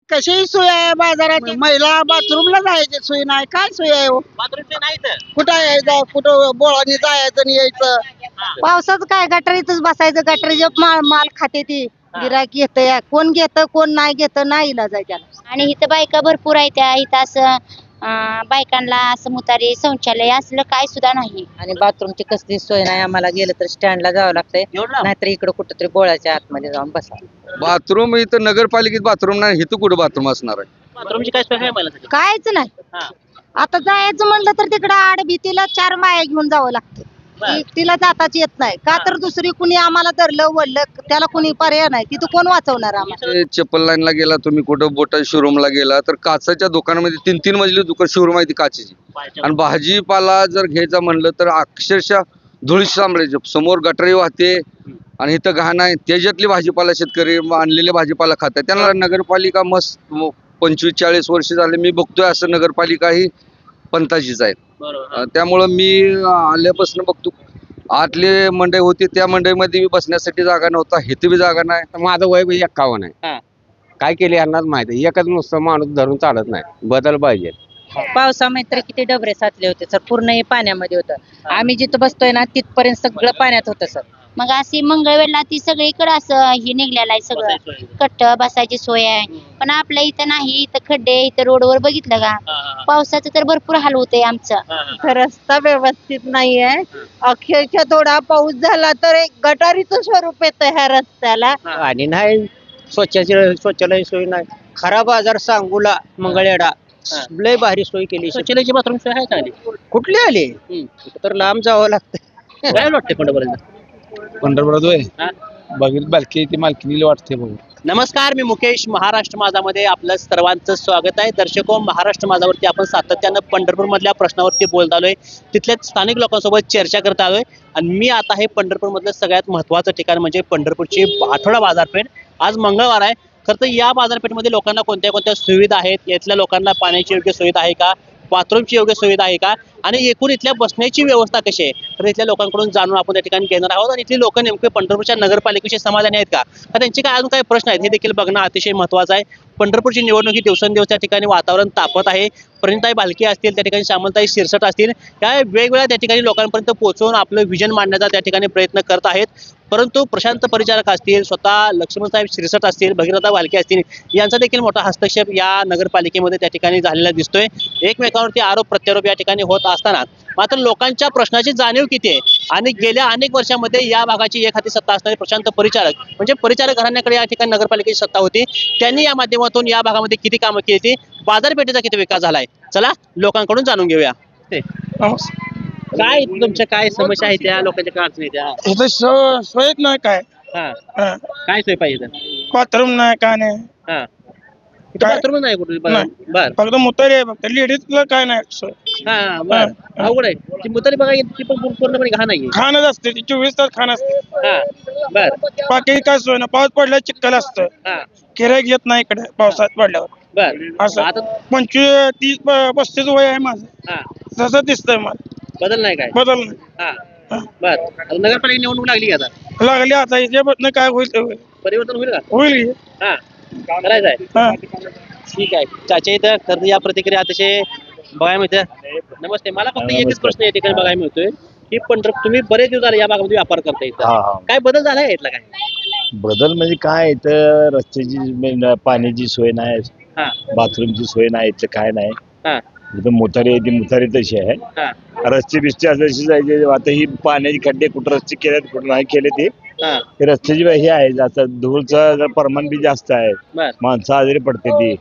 कशी सोय आहे बाजारात? महिला बाथरूमला जायची सोय नाही, काय सोय आहे हो? बाथरूमचे नाही तर कुठं यायचं, कुठं बोळानी जायचं आणि यायचं. पावसाचं काय गटारीतच बसायचं, गटारीचे माल खाते ती गिराक घेत, कोण घेत कोण नाही घेत, नाही इलाज आहे त्याला. आणि इथं बायका भरपूर आहेत त्या इथं असं बायकांना असं मुतारी शौचालय असलं काय सुद्धा नाही. आणि बाथरूमची कसली सोय नाही, आम्हाला गेलं तर स्टँडला जावं लागतंय, नाहीतर इकडे कुठंतरी बोळाच्या आतमध्ये जाऊन बसा. बाथरूम इथं नगरपालिकेत बाथरूम नाही, इथं कुठं बाथरूम असणार आहे? बाथरूमची काय सोय आहे मला कायच नाही. आता जायचं म्हणलं तर तिकडं आड भीतीला 4 माया घेऊन जावं लागतं. तिला जाताच येत नाही का, तर दुसरी कुणी आम्हाला धरलं वळलं त्याला कुणी पर्याय नाही, तिथं कोण वाचवणार आम्हाला. ते चप्पल लाईनला गेला तुम्ही, कुठं बोटा शोरूमला गेला तर काचाच्या दुकानामध्ये 3-3 मजली दुकान शोरूम आहे ती काचेची. आणि भाजीपाला जर घ्यायचा म्हणलं तर अक्षरशः धुळीस सांभाळायचे, समोर गटारी वाहते आणि इथं घाण आहे, त्याच्यातली भाजीपाला शेतकरी आणलेले भाजीपाला खातात. त्यांना नगरपालिका मस्त 25-40 वर्ष झाले मी बघतोय असं नगरपालिका ही पंथाचीच आहे. त्यामुळं मी आल्यापासून बघतो, आतले मंडई होती त्या मंडईमध्ये बी बसण्यासाठी जागा नव्हता, इथे बी जागा नाही. माझं वय 51 आहे. काय केले यांनाच माहिती, एकच नुसतं माणूस धरून चालत नाही, बदल पाहिजे. पावसामध्ये तर किती डबरे साचले होते सर, पूर्ण हे पाण्यामध्ये होतं. आम्ही जिथं बसतोय ना तिथपर्यंत सगळं पाण्यात होतं सर. मग अशी मंगळवेळला ती सगळीकडे असं हे निघलेलं आहे सगळं, कट्ट बसायची सोय आहे. पण आपल्या इथं नाही, इथं खड्डे, इथं रोडवर बघितलं का पावसाचं तर भरपूर हाल होतंय आमचं. रस्ता व्यवस्थित नाहीये, अक्षरशः थोडा पाऊस झाला तर एक गटारीचं स्वरूप येतं ह्या रस्त्याला. आणि नाही शौचालय सोय नाही. खरा बाजार सांगूला मंगळवेढा लय भारी सोय केली. शौचालयाची बाथरूम सोय आहे चांगली. कुठली आली तर लांब जावं लागतं. काय वाटते पंढरपूरला? बघितलं बालकी ती मालकीनी वाटते बघ. नमस्कार, मी मुकेश. महाराष्ट्र माझामध्ये आपलं सर्वांचं स्वागत आहे. दर्शको, महाराष्ट्र माझावरती आपण सातत्यानं पंढरपूर मधल्या प्रश्नावरती बोलत आलोय, तिथल्या स्थानिक लोकांसोबत चर्चा करत आलोय. आणि मी आता हे पंढरपूर मधलं सगळ्यात महत्वाचं ठिकाण म्हणजे पंढरपूरची आठवडा बाजारपेठ. आज मंगळवार आहे. खरं तर या बाजारपेठमध्ये लोकांना कोणत्या कोणत्या सुविधा आहेत, यातल्या लोकांना पाण्याची योग्य सुविधा आहे का, बाथरूमची योग्य सुविधा आहे का, आणि एकूण इथल्या बसण्याची व्यवस्था कशी आहे, तर इथल्या लोकांकडून जाणून आपण त्या ठिकाणी घेणार आहोत. आणि इथली लोक नेमके पंढरपूरच्या नगरपालिकेशी समाधानी आहेत का, तर त्यांचे काय अजून काही प्रश्न आहेत हे देखील बघणं अतिशय महत्वाचं आहे. पंढरपूरची निवडणुकी दिवसेंदिवस त्या ठिकाणी वातावरण तापत आहे. प्रणिताई भालके असतील, त्या ठिकाणी श्यामलताई शिरसट असतील, या वेगवेगळ्या त्या ठिकाणी लोकांपर्यंत पोहोचवून आपलं विजन मांडण्याचा त्या ठिकाणी प्रयत्न करत आहेत. परंतु प्रशांत परिचारक असतील, स्वतः लक्ष्मणसाहेब शिरसट असतील, भगीरथा भालके असतील, यांचा देखील मोठा हस्तक्षेप या नगरपालिकेमध्ये त्या ठिकाणी झालेला दिसतोय. एकमेकांवरती आरोप प्रत्यारोप या ठिकाणी होत असताना मात्र लोकांच्या प्रश्नाची जाणीव किती आहे, आणि गेल्या अनेक वर्षामध्ये या भागाची एक हाती सत्ता असणारे प्रशांत परिचारक म्हणजे परिचारक घराण्याकडे या ठिकाणी नगरपालिकेची सत्ता होती, त्यांनी या माध्यमातून या भागामध्ये किती कामं केली, बाजारपेठेचा किती विकास झालाय, चला लोकांकडून जाणून घेऊया. काय तुमच्या काय समस्या आहेत, त्या लोकांच्या काय अडचणी त्या? इथं सोय नाही काय, काय सोय पाहिजे? बाथरूम नाही, काय नाही, बाथरूम नाही कुठे? बर, फक्त मुतारी आहे, फक्त लेडीजला काय नाही सोय. बर, अवघड आहे. ती मुतारी बघा, ती पण पूर्णपणे घाण आहे. खाणच असते, 24 तास खाण असते. बर, बाकी काय सोय ना, पाऊस पडला चिखल असतं, गिऱ्हाईक येत नाही इकडे पावसात पडल्यावर. बर, असं आता 25, 30, 35 वय आहे माझं, तसं दिसतंय मला. बदल नाही काय? बदल नाही. बर, आता नगरपालिका निवडणूक लागली का आता? लागली आता, याच्याबद्दल काय होईल ते होईल. परिवर्तन होईल का? होईल. करायचं आहे. ठीक आहे. चाचा इथं तर या प्रतिक्रिया अतिशय बघायला मिळते. नमस्ते. मला फक्त एकच प्रश्न या ठिकाणी बघायला मिळतोय की पंढरपूर, तुम्ही बरेच दिवस झाले या भागामध्ये व्यापार करता, इथं काय बदल झाला आहे इथला? काय बदल म्हणजे काय, इथं रस्त्याची पाण्याची सोय नाही, बाथरूमची सोय नाही, इथं काय नाही. इथं मुतारी आहे, ती मुतारी तशी आहे. रस्ते बिस्ते अशी जायचे. आता ही पाण्याची खड्डे कुठं रस्ते केले कुठं नाही केले, ते रस्त्याची हे आहे. आता धूळचं प्रमाण बी जास्त आहे, माणसं आजारी पडते ती.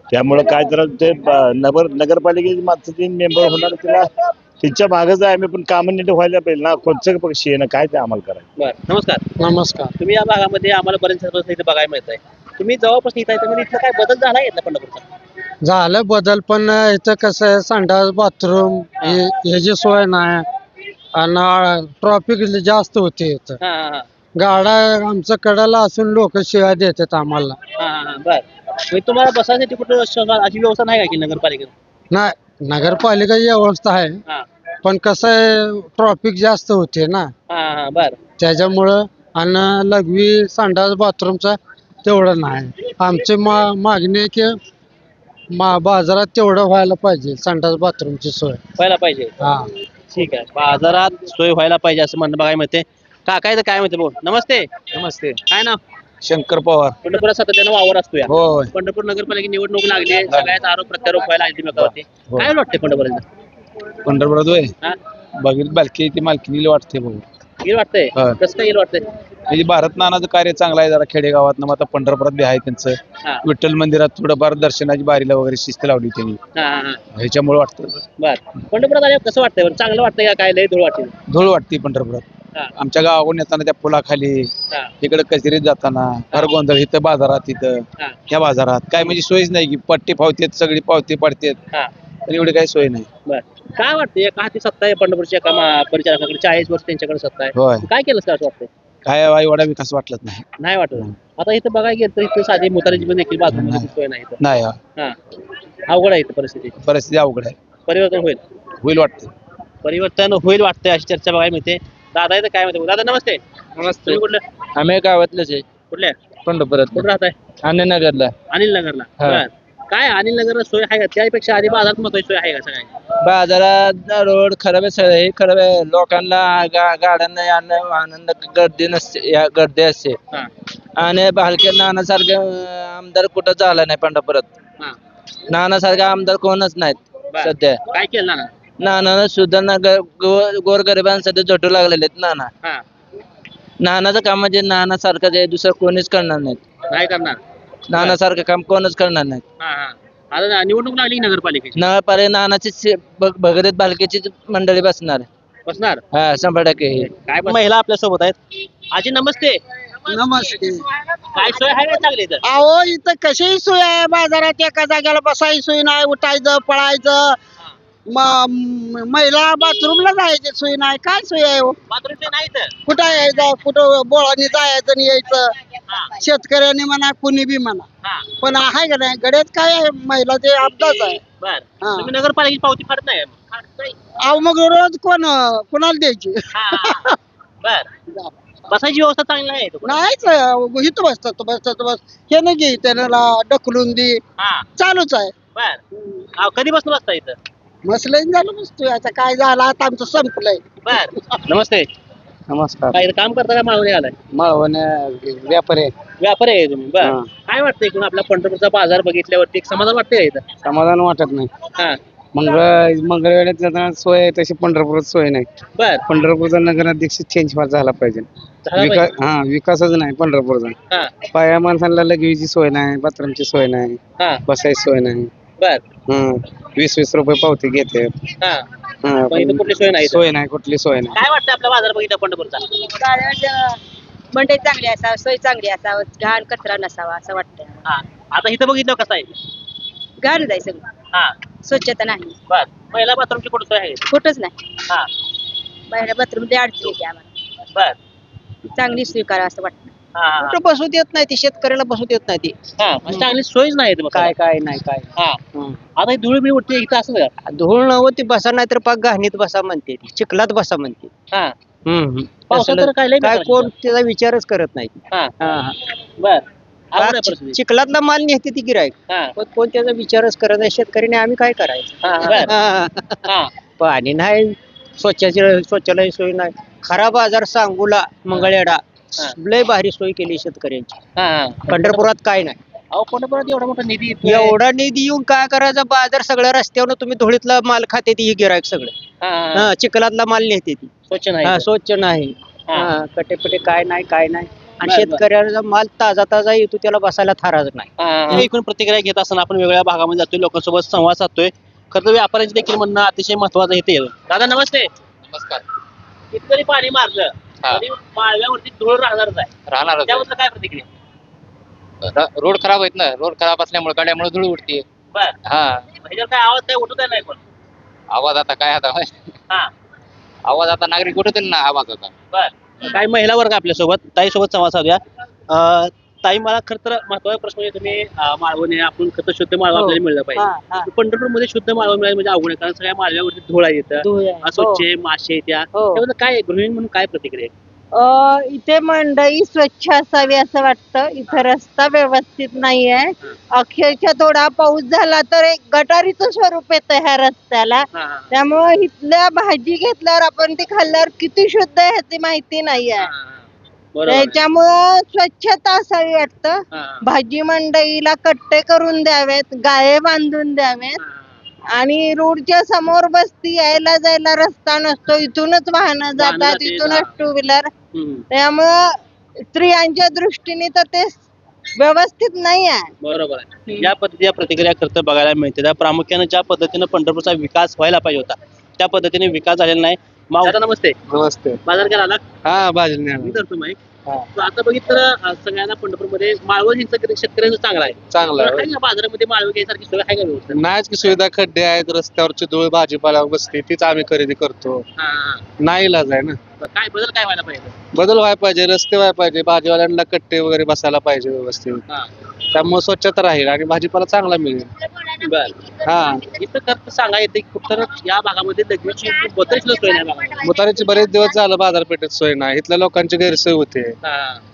त्यामुळे काय तर ते नगरपालिकेचे मात्र 3 मेंबर होणार, तिला त्यांच्या मागच आहे आम्ही. पण कामं नीट व्हायला पाहिजे ना, कोणचं पक्षी आहे ना, काय ते आम्हाला करायचं. नमस्कार. नमस्कार. तुम्ही या भागामध्ये आम्हाला बरेच इथं बघायला मिळत आहे. तुम्ही जवळपास इथं आहे, इथला काय बदल झाला आहे पंढरपूरचा? झालं बदल, पण इथं कसं आहे, संडास बाथरूम ह्याची सोय नाही, आणि ट्रॉफिक जास्त होते इथं. गाड्या आमच्या कडेला असून लोक शिवाय देतात आम्हाला. बर, तुम्हाला बसायसाठी कुठं अशी व्यवस्था नाही का की नगरपालिकेत? नाही, नगरपालिकेची व्यवस्था आहे, पण कसं आहे, ट्रॉफिक जास्त होते ना. बर, त्याच्यामुळं आणि लघवी संडास बाथरूमचा तेवढं नाही. आमची मागणी आहे की बाजारात तेवढं व्हायला पाहिजे संडास बाथरूमची सोय. व्हायला पाहिजे. हा ठीक आहे, बाजारात सोय व्हायला पाहिजे असं म्हणणं बघायला मिळते. काय काय म्हणते बोल. नमस्ते. नमस्ते. काय नाव? शंकर पवार. पंढरपुरात सातत्यानं वावर असतो या. होय. पंढरपूर नगरपालिका निवडणूक लागली आहे, सगळ्याचा आरोप प्रत्यारोप व्हायला एकमेकावरती. काय वाटते पंढरपुरात? पंढरपुरात होय हा बघित बालकी ती मालकीनीला वाटते भाऊ. येईल वाटतंय. हा. कसं काय येईल वाटतंय? म्हणजे भारत नानाचं कार्य चांगलं आहे जरा खेडेगावात. मग आता पंढरपुरात बी आहे त्यांचं. हा विठ्ठल मंदिरात थोडंफार दर्शनाची बारीला वगैरे शिस्त लावली त्यांनी. हा हा ह्याच्यामुळे वाटतं बर. पंढरपुरात आल्यावर कसं वाटतंय बरं? चांगलं वाटतंय का काय लय धूळ वाटते? धूळ वाटते पंढरपुरात. हा आमच्या गावाकडून येताना त्या पुलाखाली हा इकडे कचेरीत जाताना फार गोंधळ. इथं बाजारात इथं हा ह्या बाजारात काय म्हणजे सोयच नाही की पट्टी पावतेत सगळी पावती पडतेत हा पण एवढी काही सोय नाही. बर. काय वाटतंय एका हाती सत्ता आहे पंढरपूरच्या एका परिचारकाकडे, 40 वर्ष त्यांच्याकडे सत्ता आहे. होय काय केलं असं वाटतंय? काय एवढा विकास वाटलाच नाही. नाही वाटत. आता इथं बघायला गेलं तर इथं साधी मुतारीची पण देखील बाथरूम सोय नाही इथं. नाही हा अवघड आहे इथं परिस्थिती. परिस्थिती अवघड आहे. परिवर्तन होईल. होईल वाटतं. परिवर्तन होईल वाटतंय अशी चर्चा बघायला मिळते. दादा इथं काय म्हणते? दादा नमस्ते. नमस्ते. तुम्ही कुठलं? आम्ही गावातलेच आहे कुठल्या? पंढरपुरात. कुठं राहताय? आनंदनगरला. अनिल नगरला. हा. बर. काय अनिल नगरला सोय आहे का? त्यापेक्षा आधी बाजारात महत्वाची सोय आहे का सगळ्या? बाजारात रोड खराब आहे सगळं हे खराब आहे. लोकांना गाड्यांना यानं आनंद गर्दी नसते गर्दी असते. हा आणि भालके नानासारखे आमदार कुठं झाला नाही पंढरपुरात. हा नानासारखे आमदार कोणच नाहीत बर. सध्या. काय केलं ना? नानानं सुद्धा गोरगरिबांसाठी झटू लागलेले आहेत नाना. हा नानाचं काम म्हणजे नानासारखं आहे दुसरं कोणीच करणार नाहीत. नाही करणार. नानासारखं काम कोणच करणार नाहीत. हा हा आता निवडणूक लागली की नगरपालिकेची नळपारे नानाची भगीरथ बालकेची मंडळी बसणार. बसणार. हा 100% काय महिला आपल्या सोबत आहेत. आजी नमस्ते. नमस्ते. काय सोय आहे का चांगली इथं? अहो इथं कशीही सोय आहे. बाजारात एका जागेला बसायची सोय नाही. उठायचं पळायचं. महिला बाथरूमला जायची सोय नाही. काय सोय आहे हो? बाथरूम सोय नाही इथं. कुठं यायचं कुठं बोळानी जायचं आणि यायचं. हा शेतकऱ्यांनी म्हणा कुणी बी म्हणा हा पण आहे का नाही गड्यात काय आहे महिलाचे अपघात आहे. बर. हा. तुम्ही नगरपालिकेची पावती फाडत नाही? अहो मग रोज कोणाला द्यायची? हा, हा. बर. बसायची व्यवस्था चांगली आहे इथं? नाहीच इथं बसतात बस हे नाही घे त्याला ढकलून दे हा चालूच आहे. बर. कधी बसून बसता इथं? मसलं झालं बसतोय. आता काय झालं आता आमचं संपलंय. बर. नमस्ते. नमस्कार. काय काम करता का माळवणी आलाय? माळवण व्यापारी आहे. व्यापारी आहे तुम्ही? बर. हा. काय वाटतंय इकडून आपला पंढरपूरचा बाजार बघितल्यावरती एक समाधान वाटतंय का इथं? समाधान वाटत नाही. हा मंगळवेळेत जाताना सोय आहे तशी पंढरपुरात सोय नाही. बर. पंढरपूरचा नगराध्यक्ष चेंज झाला पाहिजे. झाला पाहिजे. विकासच नाही पंढरपूरचा. हा पाया माणसांना लगवीची सोय नाही. बाथरूमची सोय नाही. हा बसायची सोय नाही. बर. 20-20 रुपये पावती घेते. हा पण इथं कुठली सोय नाही इथं? सोय नाही कुठली सोय नाही. काय वाटतं आपला बाजार बघितला पंढरपूरचा? मंडई चांगली असावं सोय चांगली असावं घाण कचरा नसावा असं वाटतं. हा आता इथं बघितलं कसं आहे? घाण जाय सगळं हा स्वच्छता नाही बर. महिला बाथरूमची कुठं सोय आहे? कुठंच नाही. हा बाहेर बाथरूम ते अडचण येते आम्हाला. बर. चांगली स्वीकारा असं वाटतं. हा हा कुठं बसू देत नाही ती शेतकऱ्याला बसू देत नाही ती. हा म्हणजे चांगली सोयच नाही इथं बसायला. काय नाही काय. हा आता ही धूळ बी उठते इथं असं का? धूळ नव्हती बसा नाही तर पाक घाणीत बसा म्हणते ती चिखलात बसा म्हणते. हा पावसात तर तसलं काय लय काय बेकार कोण त्याचा विचारच करत नाही. हा हा. बर. आवड आहे परिस्थिती. चिखलातला माल नेते ती गिरायक हा पण कोण त्याचा विचारच करत नाही. शेतकऱ्याने आम्ही काय करायचं. हा बर. हा. हा पाणी नाही शौचालय सोय नाही. खरा बाजार सांगूला मंगळवेढा हा. लय भारी सोय केली शेतकऱ्यांची. हा पंढरपुरात काय नाही. अहो पंढरपुरात एवढा मोठा निधी येतोय. एवढा निधी येऊन काय करायचा. बाजार सगळ्या रस्त्यावर तुम्ही धुळीतला माल खाते ती गिरायक सगळं. हा, हा, हा. चिखलातला माल नेते ती. स्वच्छ नाही हा इथं. स्वच्छ नाही. हा. कटेपटे काय नाही आणि बर, बर. शेतकऱ्याचा माल ताजा येतो त्याला बसायला थाराच नाही. हा. एकूण प्रतिक्रिया घेत असताना आपण वेगवेगळ्या भागामध्ये जातोय लोकांसोबत संवाद साधतोय. खरं तर व्यापाऱ्यांचे देखील म्हणणं अतिशय महत्वाचं इथे. दादा नमस्ते. नमस्कार. कितीतरी पाणी मारलं तरी माळव्यावरती धूळ राहणारच आहे. राहणारच त्याबद्दल काय प्रतिक्रिया? रोड खराब आहेत ना. रोड खराब असल्यामुळे गाड्यामुळे धूळ उडते. बर. हा ह्याच्यावर काय आवाज काय उठत नाही कोण? आवाज आता काय आता हा आवाज आता नागरिक उठत ना आवाज आता. बर. काही महिला वर्ग आपल्या सोबत ताई सोबत संवाद साधूया. ताई मला खरं तर महत्वाचा प्रश्न म्हणजे तुम्ही माळवणे आपण खरं शुद्ध माळव आपल्याला मिळलं पाहिजे. पंढरपूर मध्ये शुद्ध माळव मिळालं म्हणजे अवघड आहे कारण सगळ्या माळव्यावरती धुळा येतं. अस्वच्छ मासे त्या त्याबद्दल काय गृहिणी म्हणून काय प्रतिक्रिया आहे? इथे मंडई स्वच्छ असावी असं वाटतं. इथं रस्ता व्यवस्थित नाहीये. अक्षरशः थोडा पाऊस झाला तर एक गटारीचं स्वरूप येतं ह्या रस्त्याला. त्यामुळे इथल्या भाजी घेतल्यावर आपण ती खाल्ल्यावर किती शुद्ध आहे ह्याची माहिती नाहीये. त्याच्यामुळं स्वच्छता असावी वाटतं. भाजी मंडईला कट्टे करून द्यावेत, गाळे बांधून द्यावेत आणि रोडच्या समोर बसती यायला जायला रस्ता नसतो. इथूनच वाहनं जातात, इथूनच टू व्हीलर. त्यामुळं स्त्रियांच्या दृष्टीने तर ते व्यवस्थित नाही आहे. बरोबर आहे. ज्या पद्धतीच्या प्रतिक्रिया करतं बघायला मिळते त्या प्रामुख्याने ज्या पद्धतीने पंढरपूरचा विकास व्हायला पाहिजे होता त्या पद्धतीने विकास झालेला नाही. दादा नमस्ते. नमस्ते. बाजार करायला हा भाजी मी करतो माईक. आता बघितलं सगळ्यांना पंढरपूरमध्ये माळवं शेतकऱ्यांचं चांगला आहे. चांगला आहे. आहे का बाजारामध्ये माळवं घ्यायसारखी सोय आहे का व्यवस्था? नाहीच की सुविधा, खड्डे आहेत, रस्त्यावरची धूळ भाजीपाला बसते तीच आम्ही खरेदी करतो. नाही इलाज आहे ना. काय बदल काय व्हायला पाहिजे? बदल व्हायला पाहिजे, रस्ते व्हायला पाहिजे, भाजीवाल्यांना कट्टे वगैरे बसायला पाहिजे व्यवस्थित. त्यामुळे स्वच्छता राहील आणि भाजीपाला चांगला मिळेल. हा इथं तर सांगा येते कुठं या भागामध्ये लग्नाची बदलची सोय नाही भागामध्ये. मुतारीची बरेच दिवस झालं बाजारपेठेत सोय नाही. इथल्या लोकांची गैरसोय होते.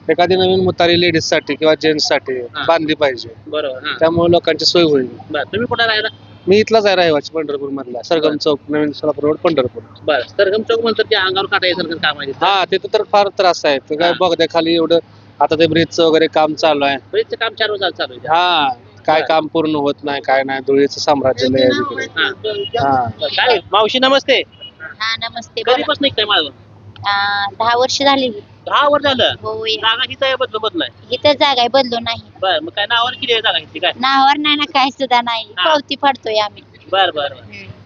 एखादी नवीन मुतारी लेडीज साठी किंवा जेंट्स साठी बांधली पाहिजे. बरोबर. त्यामुळे लोकांची सोय होईल. तुम्ही कुठे राहिला? मी इथलाच आहे, रहिवासी पंढरपूर मधला, सरगम चौक, नवीन सोलापूर रोड, पंढरपूर. बरं. सरगम चौक म्हणतात की अंगावर काटा यासारखं काम आहे. हा तिथं तर फार त्रास आहे. ते काय बघ खाली एवढं आता ते ब्रिजचं वगैरे काम चालू आहे. ब्रिजचं काम 4 वर्ष चालू आहे. हा काय काम पूर्ण होत नाही, काय नाही, धुळीचं साम्राज्य लय आहे तिकडे. काय मावशी नमस्ते. हा नमस्ते. कधीपासून काय माळवं? 10 वर्ष झाली. 10 वर्ष झालं. होय. जागा हिथं आहे बदलत नाही. इथं जागा आहे, बदलू नाही. बर मग काय नावावर केली आहे जागा हिथली काय? नावावर नाही ना, काय सुद्धा नाही. पावती फाडतोय आम्ही. बर बर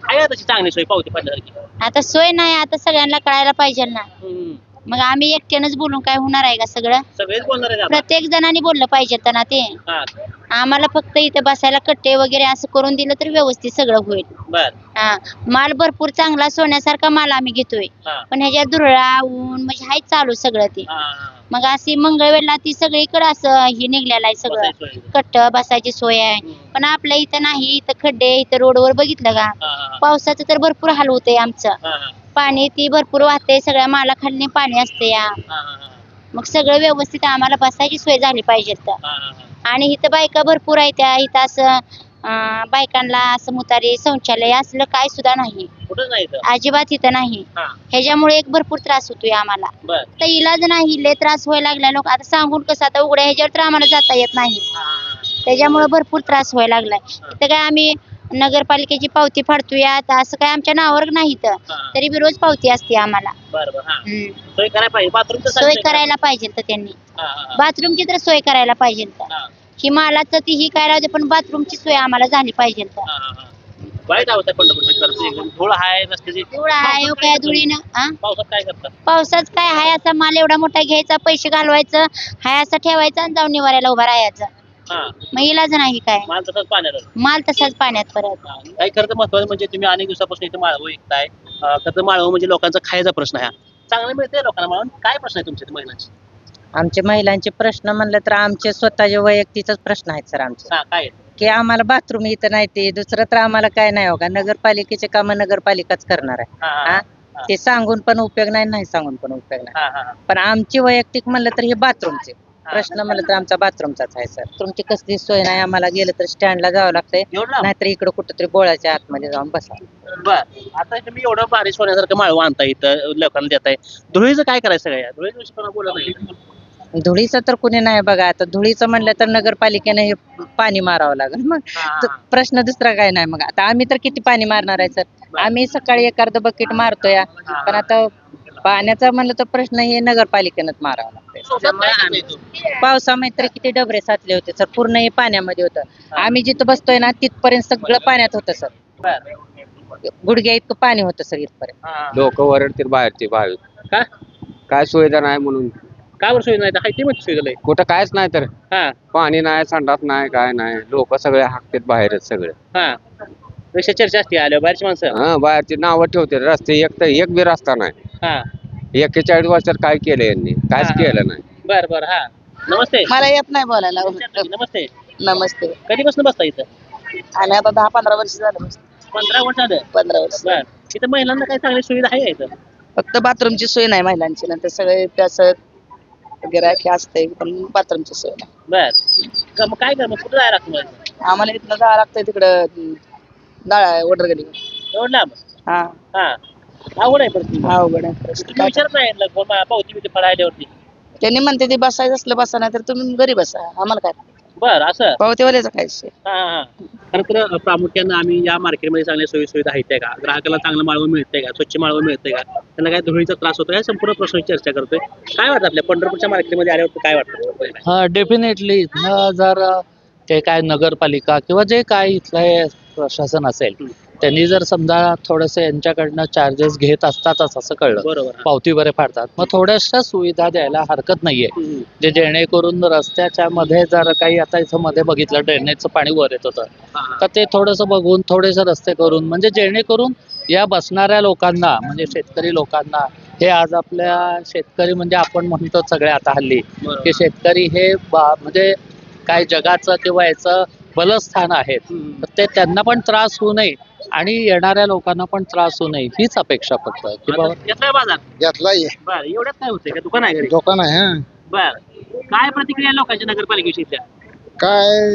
आहे तशी चांगली सोय पावती फाडण्यासारखी. आता सोय नाही, आता सगळ्यांना कळायला पाहिजे ना. मग आम्ही एकट्यानंच बोलून काय होणार आहे का? सगळं सगळेच बोलणार आहे. प्रत्येक जणांनी बोललं पाहिजे ना. ते आम्हाला फक्त इथे बसायला कट्टे वगैरे असं करून दिलं तर व्यवस्थित सगळं होईल. हा माल भरपूर चांगला सोन्यासारखा माल आम्ही घेतोय. पण ह्याच्या धुरळा ऊन म्हणजे हाय चालू सगळं ते. मग अशी मंगळवेळला ती सगळीकडे असं हे निघलेलं आहे सगळं. कट्ट बसायची सोय आहे. पण आपल्या इथं नाही. इथं खड्डे, इथं रोडवर बघितलं का पावसाचं तर भरपूर हाल होतंय आमचं. पाणी ती भरपूर वाहते, सगळ्या मालाखाली पाणी असते या. मग सगळं व्यवस्थित आम्हाला बसायची सोय झाली पाहिजे तर. आणि इथं बायका भरपूर आहे त्या. इथं असं बायकांना असं मुतारी शौचालय असलं काय सुद्धा नाही. अजिबात इथं नाही. ह्याच्यामुळे एक भरपूर त्रास होतोय आम्हाला. तर इलाज नाही, लय त्रास व्हायला लागलाय. लोक आता सांगून कसं आता उघड्या ह्याच्यावर तर आम्हाला जाता येत नाही. त्याच्यामुळे भरपूर त्रास व्हायला लागलाय. इथं काय आम्ही नगरपालिकेची पावती फाडतोय आता असं काय आमच्या नावावर नाही. तर तरी बी रोज पावती असते आम्हाला. सोय करायला पाहिजे. सोय करायला पाहिजे तर त्यांनी. बाथरूमची तर सोय करायला पाहिजे तर. ही मालाचं ती ही काय राहते पण बाथरूमची सोय आम्हाला झाली पाहिजे तर. वाईट अवस्था पंढरपूरची. धूळ आहे रस्त्याची. धूळ आहे काय धुळीनं. पावसात काय करतात? पावसाच काय हाय असा माल एवढा मोठा घ्यायचा, पैसे घालवायचं, हाय असं ठेवायचं आणि जाऊन निवारायला उभा राहायचं. मग इलाज नाही काय. माल तसाच पाण्यात. माल तसाच पाण्यात परत. काही खरं तर महत्वाचं म्हणजे तुम्ही अनेक दिवसापासून इथे माळवं विकताय. खरं माळवं म्हणजे लोकांचा खायचा प्रश्न आहे. चांगलं मिळतंय लोकांना माळवं. काय प्रश्न आहे तुमच्या महिलांचे? आमचे महिलांचे प्रश्न म्हणलं तर आमचे स्वतःचे वैयक्तिकच प्रश्न आहेत सर आमचे. काय की आम्हाला बाथरूम इथं नाही. ते दुसरं तर आम्हाला काय नाही हो का. नगरपालिकेचे काम नगरपालिकाच करणार आहे. ते सांगून पण उपयोग नाही, नाही सांगून पण उपयोग नाही. पण आमची वैयक्तिक म्हणलं तर हे बाथरूमचे प्रश्न म्हणलं तर आमचा बाथरूमचाच आहे सर. तुमची कसली सोय नाही. आम्हाला गेलं तर स्टँडला जावं लागतंय, नाहीतर इकडं कुठंतरी बोळाच्या आतमध्ये जाऊन बसा. बर आता तुम्ही एवढं बारिश होण्यासारखं माळवं आणता इथं लोकांना देताय. धुळीचं काय करायचं सगळ्या धुळीचं कोणा बोलत नाही. धुळीचं तर कुणी नाही बघा. आता धुळीचं म्हणलं तर नगरपालिकेने हे पाणी मारावं लागेल. मग प्रश्न दुसरा काय नाही. मग आता आम्ही तर किती पाणी मारणार आहे सर. आम्ही सकाळी एक अर्ध बकेट मारतोय. पण आता पाण्याचा म्हणलं तर प्रश्न हे नगरपालिकेनंच मारावं लागतंय. पावसामध्ये तर किती डबरे साचले होते सर. पूर्ण हे पाण्यामध्ये होतं. आम्ही जिथं बसतोय ना तिथपर्यंत सगळं पाण्यात होतं सर. गुडघ्या इतकं पाणी होतं सर इथपर्यंत. लोक वरडतील बाहेरचे भाविक. काय सुविधा नाही म्हणून. काय वर सोय नाही सुविधा कुठं कायच नाही तर. पाणी नाही, संडास नाही, काय नाही. लोक सगळे हाकतात बाहेरच सगळे. चर्चा असते आल्या बाहेरची माणसं. बाहेरची नावं ठेवते. रस्ते एक बी रस्ता नाही. 41 वर्षात काय केलं यांनी? काहीच केलं नाही. बर बर. नमस्ते. मला येत नाही बोलायला. नमस्ते. नमस्ते. कधीपासून बसता इथं? आणि आता 10-15 वर्ष झालं. 15 वर्ष झालं. 15 वर्ष. बर इथं महिलांना काही चांगली सुविधा आहे इथं? फक्त बाथरूमची सोय नाही महिलांची, नंतर सगळे प्यासत वगैरे हे असते, पण बाथरूमची सोय नाही. बर मग काय कर मग कुठं जायला लागतं मला आम्हाला इथनं जावं लागतंय तिकडं डाळा वडरगली. एवढं लांब हा हा अवघड आहे परिस्थिती. अवघड आहे तुम्ही परिस्थिती. विचारत नाही कोण पावती बिवती पडायल्यावरती. त्यांनी म्हणते ते बसायचं असलं बसा, नाही तर तुम्ही घरी बसा, आम्हाला काय बर असं पावतीवाल्याचं काय विषय. खरं तर प्रामुख्यानं आम्ही या मार्केटमध्ये चांगल्या सोयी सुविधा आहेत का, ग्राहकाला चांगलं माळवं मिळतंय का, स्वच्छ माळवं मिळतंय का, त्यांना काय धुळीचा त्रास होतो, या संपूर्ण प्रश्नाची चर्चा करतोय. काय वाटतं आपल्या पंढरपूरच्या मार्केटमध्ये आल्यावर काय वाटतं? हा डेफिनेटली इथनं जर ते काय नगरपालिका किंवा जे काय इथलं प्रशासन असेल त्यांनी जर समजा थोडंसं यांच्याकडनं चार्जेस घेत असतातच असं कळलं, बरोबर पावती वगैरे फाडतात, मग थोड्याशा सुविधा द्यायला हरकत नाहीये, जे जेणेकरून रस्त्याच्या मध्ये जर काही आता इथं मध्ये बघितलं ड्रेनेजचं पाणी वर येत होतं, तर ते थोडंसं बघून थोडेसे रस्ते करून, म्हणजे जेणेकरून या बसणाऱ्या लोकांना म्हणजे शेतकरी लोकांना, हे आज आपल्या शेतकरी म्हणजे आपण म्हणतो सगळे आता हल्ली की शेतकरी हे म्हणजे काय जगाचं किंवा याचं बलस्थान आहेत, तर ते त्यांना पण त्रास होऊ नये आणि येणाऱ्या लोकांना पण त्रास होऊ नये हीच अपेक्षा फक्त. घेतलाय बाजार घेतलाय बर एवढ्यात काय होतंय का दुकान आहे घरी? दुकान आहे. बर काय प्रतिक्रिया लोकांच्या नगरपालिकेच्या? काय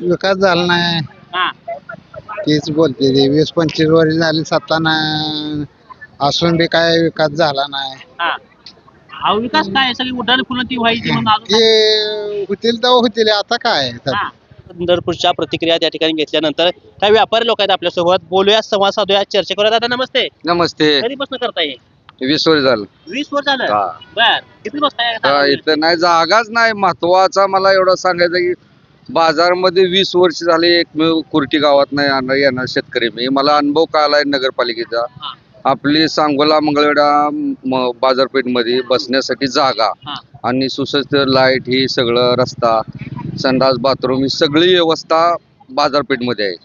विकास झाला नाही हा तीच बोलते ते 20-25 वर्ष झाली सत्ता नाही असून बी काय विकास झाला नाही. हा अहो विकास काय सगळी उड्डाण फुलं ती व्हायची म्हणून अजून ते होतील तर होतील आता काय. हा. पंढरपूरच्या प्रतिक्रिया त्या ठिकाणी घेतल्यानंतर काही व्यापारी लोक आहेत आपल्यासोबत, बोलूया, संवाद साधूया, चर्चा करूया. दादा नमस्ते. नमस्ते. कधीपासून करताय? 20 वर्ष झालं. 20 वर्ष झालं. बर किती बसताय? इथं नाही जागाच नाही. महत्वाचा मला एवढं सांगायचं की बाजारमध्ये 20 वर्ष झाले एकमेव कुर्टी गावात नाही येणार शेतकरी मी. मला अनुभव काय आलाय नगरपालिकेचा. आपली सांगोला मंगळवेढा बाजारपेठमध्ये बसण्यासाठी जागा आणि सुसज्ज लाईट ही सगळं रस्ता संडास बाथरूम ही सगळी व्यवस्था बाजारपेठमध्ये आहे.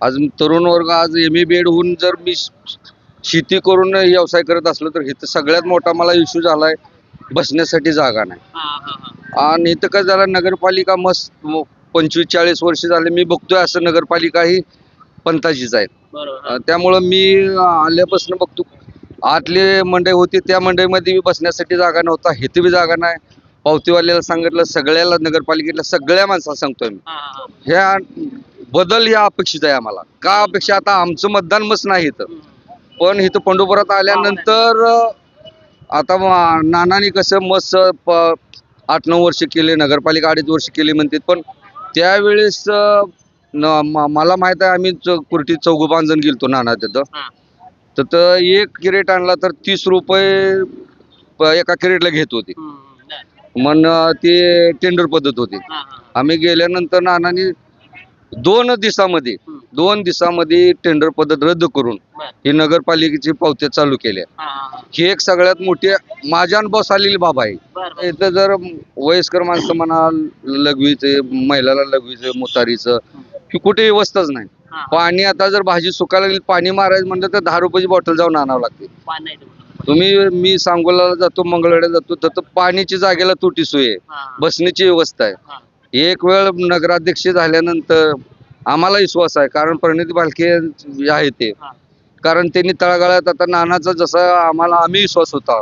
आज तरुण वर्ग आज MA होऊन जर मी शेती करून व्यवसाय करत असलो तर इथं सगळ्यात मोठा मला इश्यू झालाय बसण्यासाठी जागा नाही. आणि इथं काय झालं नगरपालिका मस्त 25-40 वर्ष झाले मी बघतोय असं नगरपालिका ही पंताचीच आहेत. त्यामुळं मी आल्यापासून बघतो आतली मंडई होती त्या मंडईमध्ये बसण्यासाठी जागा नव्हता, इथे बी जागा नाही. पावतीवाल्याला सांगितलं, सगळ्याला नगरपालिकेतल्या सगळ्या माणसाला सांगतोय मी ह्या बदल या अपेक्षित आहे आम्हाला. का अपेक्षा आता आमचं मतदान मस्त नाही इथं, पण इथं पंढरपुरात आल्यानंतर आता नानांनी कसं मस्त 8-9 वर्ष केले, नगरपालिका 2.5 वर्ष केली म्हणते, पण त्यावेळेस मला माहित आहे आम्ही कुर्टी 4-5 जण गेलतो नाना तिथं, तर एक कॅरेट आणला तर 30 रुपये एका कॅरेटला घेत होते. मन ते टेंडर पद्धत होती. आम्ही गेल्यानंतर नानांनी 2 दिवसामध्ये टेंडर पद्धत रद्द करून ही नगरपालिकेची पावत्या चालू केल्या. ही एक सगळ्यात मोठी माझ्या अनुभव आलेली बाब आहे. इथं जर वयस्कर माणसं म्हणा लघवीचे, महिलाला लघवीचं मुतारीचं की कुठे व्यवस्थाच नाही. पाणी आता जर भाजी सुकायला लागली पाणी मारायचं म्हणलं तर 10 रुपयाची बॉटल जाऊन आणावं लागते. मी सांगोला जातो, मंगळवेढा जातो, तर पाण्याची जागेला तुटी सोय आहे, बसण्याची व्यवस्था आहे. एक वेळ नगराध्यक्ष झाल्यानंतर आम्हाला विश्वास आहे, कारण प्रणिती बालके आहे ते, कारण त्यांनी तळागाळात आता नानाचा जसा आम्ही विश्वास होता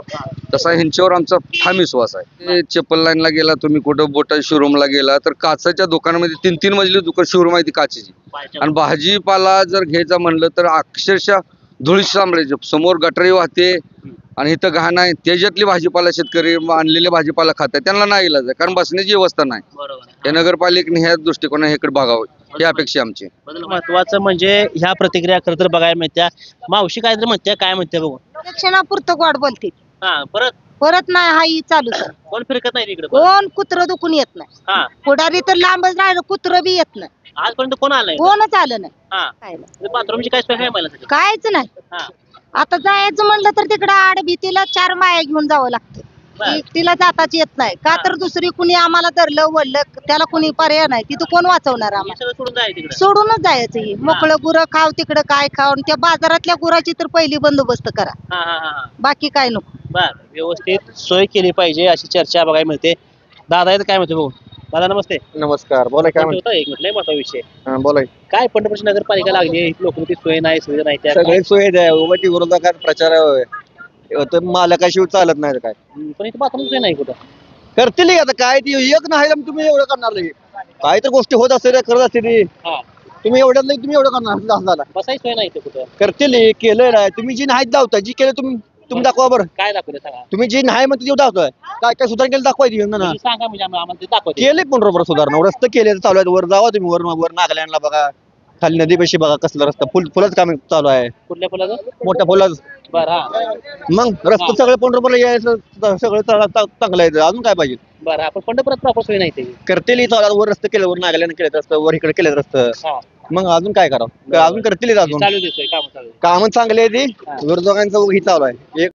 तसा ह्यांच्यावर आमचा ठाम विश्वास आहे. चप्पल लाईनला गेला तुम्ही, कुठं बोटा शोरूमला गेला तर काचाच्या दुकानामध्ये 3-3 मजली दुकान शोरूम आहे ती काचेची. आणि भाजीपाला जर घ्यायचा म्हणलं तर अक्षरशः धुळी सांभाळायची, समोर गटारी वाहते आणि इथं घाण आहे. त्याच्यातली भाजीपाला शेतकरी आणलेले भाजीपाला खातात, त्यांना नाही इलाज आहे, कारण बसण्याची व्यवस्था नाही. या नगरपालिकेने ह्या दृष्टिकोनाने ह्याकडे बघावं ही अपेक्षा आमची. महत्वाचं म्हणजे ह्या प्रतिक्रिया खरं तर बघायला मिळत्या. मावशी काय तर म्हणते, काय म्हणते बघू. दक्षिणापुरतं गोड बोलते, परत नाही हाही चालूच आहे. कोण फिरकत नाही तिकडे, कोण कुत्र दुखून येत नाही. पुढारी तर लांबच राहिलं, कुत्र बी येत नाही. आजपर्यंत कोण आलंय? कोणच आलं नाही. बाथरूमची काय सोय आहे महिलांसाठी? कायच नाही. आता जायचं म्हणलं तर तिकडे आड भीतीला 4 माया घेऊन जावं लागतं. तिला जाताच येत नाही का, तर दुसरी कुणी आम्हाला धरलं वळलं त्याला कुणी पर्याय नाही. तिथं कोण वाचवणार आम्हाला? सोडूनच जायचं. ही मोकळं गुरं खाव, तिकडं काय खाव. त्या बाजारातल्या गुराची तर पहिली बंदोबस्त करा, बाकी काय नको. व्यवस्थित सोय केली पाहिजे अशी चर्चा बघायला मिळते. दादा काय म्हणते भाऊ? दादा नमस्ते. नमस्कार. बोला. काय म्हणतो? एक मिनिट, लय महत्त्वाचा विषय. बोला. काय पंढरपूरची नगरपालिका लागली, लोकांची सोय नाही, सुविधा नाही, सगळी सोय द्या. विरोधकात प्रचार तर मालकाशिवाय चालत नाही काय पण इथे बाथरूम नाही कुठं. करतील आता काय ती एक नाही तर तुम्ही एवढं करणार नाही काय तर गोष्टी होत असते करत असते ती तुम्ही एवढ्यात नाही तुम्ही एवढं करणार झाला बसायची सोय नाही इथे कुठं. करतील केलं नाही तुम्ही जी नाही दावता जी केलं तुम्ही दाखवा बरं काय दाखवलं सांगा. तुम्ही जी नाही म्हणते तेवढं दाखवताय काय काय सुधारणा केलं दाखवायची ना तुम्ही सांगा म्हणजे आम्हाला ते दाखवते. केले पण बरोबर सुधारणा रस्ते केले चालू आहेत वर जावा तुम्ही वर नागालँडला बघा खाली नदीपाशी बघा कसला रस्ता फुलच काम चालू आहे कुठल्या फुलाचं. मोठ्या फुलाच बरं हा मग रस्ते सगळे पंढरपूरला यायचं सगळं चांगलं आहे अजून काय पाहिजे. बरं आपण पंढरपुरात प्रॉपर सोय नाही ते. करतील वर रस्ते केले वर नागालँड केले रस्ते वर इकडे केले रस्ते मग अजून काय करावं अजून करतील अजून चालू देतोय काम चालू. कामं चांगली आहे ती विरोधकांचं ही चालू आहे एक